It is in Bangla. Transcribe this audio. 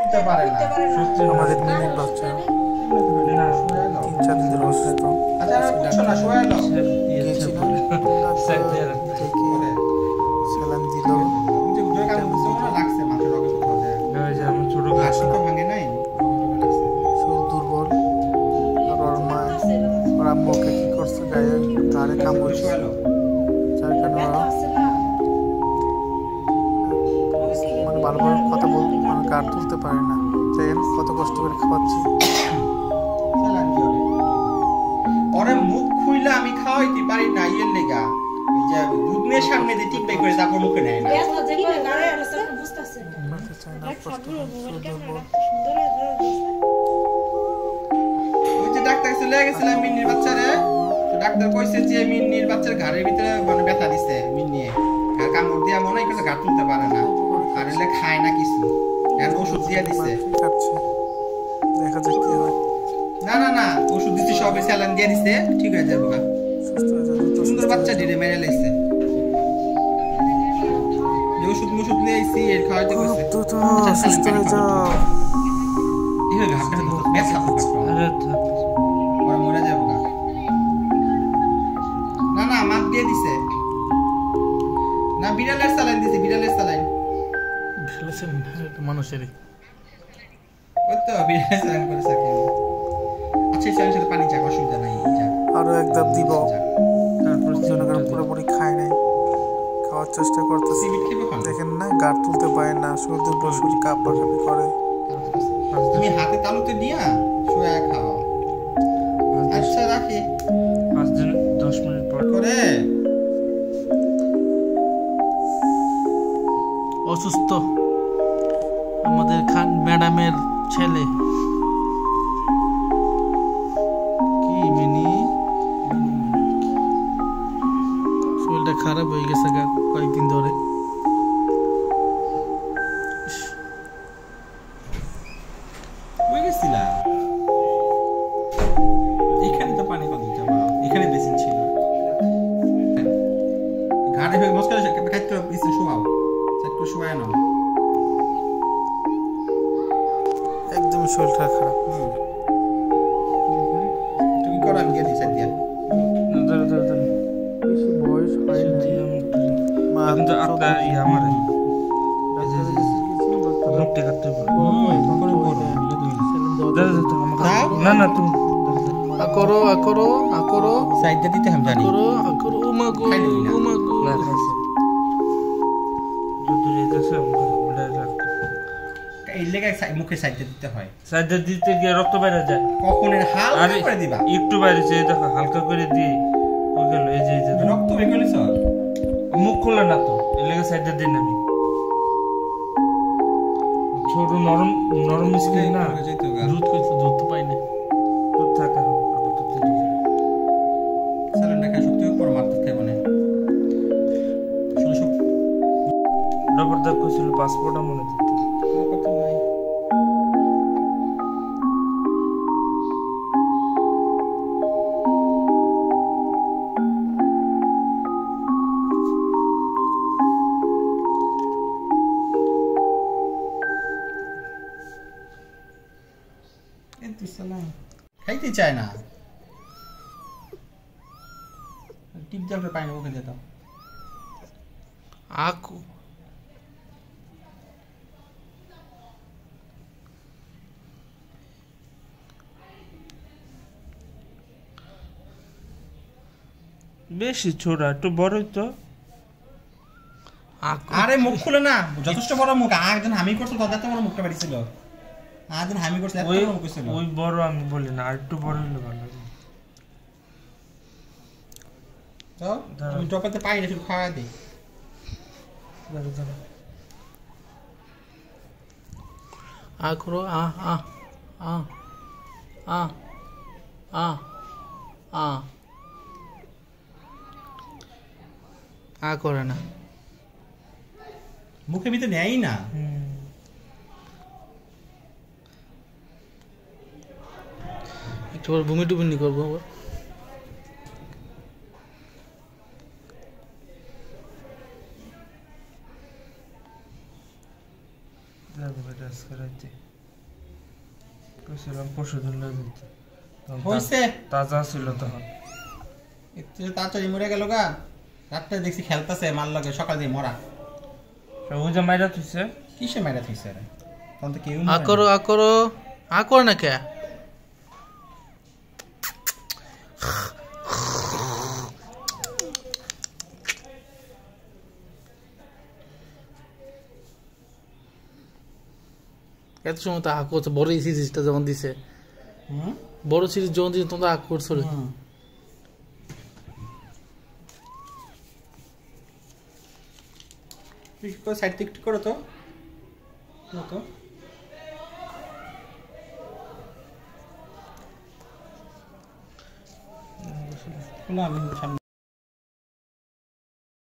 উঠতে পারে না। আমাদের মিনিট বাচ্চা 3-4 দিন অসুস্থ। আচ্ছা আর বুঝছো না, শোয়া নাও। গিয়েছিলাম থেকে সালাম দিল। যে উঠে কাম করছে না, লাগছে মাথা রগে কোথাও যায়। আমার ছোট হাসি তো ভাঙে নাই, শরীর দুর্বল। আর ওর মা ওর আম্মুকে কি করছে, গায়ে ঘাড়ে কামড় শোয়া নাও। যার কারণে ওরা মানে ভালোভাবে কথা বলতে মানে গাড় তুলতে পারে না। দেখেন কত কষ্ট করে খাওয়াচ্ছি। ওরে মুখ খুইলা আমি খাওয়াইতে পারি না, ইয়ের লেগা ওই যে দুধের সামনে দিয়ে টিপে করে তারপর মুখে নেয় না। মাথা চায় না, কষ্ট হচ্ছে, দুর্বল। ওই যে ডাক্তার কাছে লয়ে গেছিলাম মিন্নির বাচ্চারে, তো ডাক্তার কইছে যে মিন্নির বাচ্চার ঘাড়ের ভিতরে মানে ব্যথা দিছে, মিন্নিয়ে আর কামড় দিয়া মনে হয় কিছু ঘাড় তুলতে পারে না, আর এলে খায় না কিছু, আর ওষুধ দিয়া দিছে। খাচ্ছে, দেখা যাক কি হয়। না না না, ওষুধ দিছে, সবে স্যালাইন দিয়ে দিছে, ঠিক হয়ে যাবে গা। সুস্থ হয়ে যাবে, দ্রুত সুন্দর সুস্থ বাচ্চা হয়ে ডিরে মেরে লাইছে। যে ওষুধ মুষুধ নিয়ে আইছি এর খাওয়াইতে যাবে। কইছে। দ্রুত সুস্থ হয়ে যাও। এইভাবে হাতটা ধরো, ব্যথা তো কাটলো। পরে মরে যাবো গা। না না, মাপ দিয়ে দিছে। না বিড়ালের স্যালাইন দিছে, বিড়ালের স্যালাইন। মানুষেরই ওই তো বিড়ালের স্যালাইন করেছে কি। আচ্ছা এই স্যালাইনের সাথে পানি যাক, অসুবিধা নাই, যাক। আরো এক ধাপ দিব। যাক। তারপর পুরোপুরি খায় নাই, খাওয়ার চেষ্টা করতেছি। সিবিট খেবে খান। দেখেন না, গাড় তুলতে পারে না, শরীর দুর্বল, শরীর কাঁপাকাঁপি করে। তুমি হাতে তালুতে দিয়া শুয়ে খাও। আচ্ছা রাখি। 5 দিন 10 মিনিট পর করে অসুস্থ আমাদের খান ম্যাডামের ছেলে। কি মিনি শরীরটা খারাপ হয়ে গেছে কয়েকদিন ধরে। কই গেছিলা? এখানে তো পানি কম দিতে পারো, এখানে বেসিন ছিল। ঘাড়ে হয়ে মস্কার খাইতে বেসিন শোয়াও, সেট করে শোয়া নাও। একদম শরীরটা খারাপ। তুমি করো, আমি দিয়ে দিই সাইড দিয়া। বেশি বয়স হয় নাই। মা কিন্তু চোদ্দ আপনার দিন। আমার ডাক্তারের কাছে গেছিলাম, ডাক্তার মুখটা কাটতে পারো করে বড় দাদা না না তুমি আকরো আকরো আকরো সাইড দিয়ে দিতে আমি জানি। আকরো আকরো ও মাগো খাই নিবি না। ও মাগো। না খাইছে যদি রেজেছে আমাকে উল্টা রাখতে এই লেগে মুখে সাইড দিয়ে দিতে হয়। সাইডে দিতে গিয়ে রক্ত বাইরে যায়। কখন এর হাল আরে করে দিবা? একটু বাইরে যে দেখো হালকা করে দিয়ে ওই গেল এই যে দেখো। রক্ত বের করে স্যার। মুখ খুলে না তো এর লেগে সাইডে দিন আমি ছোট নরম নরম মিষ্টি না দুধ কইছে, দুধ তো পাই না। দুধ থাকে আপাতত ঠিক আছে। স্যালাইন দেখা শক্তি হোক পর মারতে খাইব না। শুনো সব ডবর দাগ কইছিল পাসপোর্টটা মনে দিতে কত নাই। এত সালাম খাইতে চায় না। টিপ দিয়ে একটা পানি মুখে দিয়ে দাও। আকু বেশি ছোট একটু বড়ই তো আকু আরে মুখ খুলে না, যথেষ্ট বড় মুখ। একজন হামি করছিল, তাদের তো বড় মুখটা বাড়িছিল। একজন হামি করছিল, এত ওই বড় মুখ ছিল। ওই বড় আমি বলি না আর একটু বড় হলে ভালো হবে। তো আমি টপাতে পাই না, শুধু খাওয়া দিই। দাঁড়া দাঁড়া আকরো আ আ আ আ আ আ আ করে না। মুখের ভিতরে নেয়ই না। একটু পর বমি টুমি করবো আবার। যাবে বেটা আজকে রাতে কইছিলাম পরশু দিন লয়ে যেতে হইছে তাজা ছিল তখন একটু তাড়াতাড়ি মরে গেল গা রাত্রে দেখছি খেলতেছে মার লাগে সকাল দিয়ে মরা ওই যে মাইরা তুইছে কিসে মাইরা থইছে রে তখন তো কেউ আকর না কে এত সময় তো আক করছে বড় এই সিরিজটা যখন দিছে বড় সিরিজ যখন দিছে তখন তো আক করছো রে। সাইড থেকে একটু করো তো খোলা আমি সামনে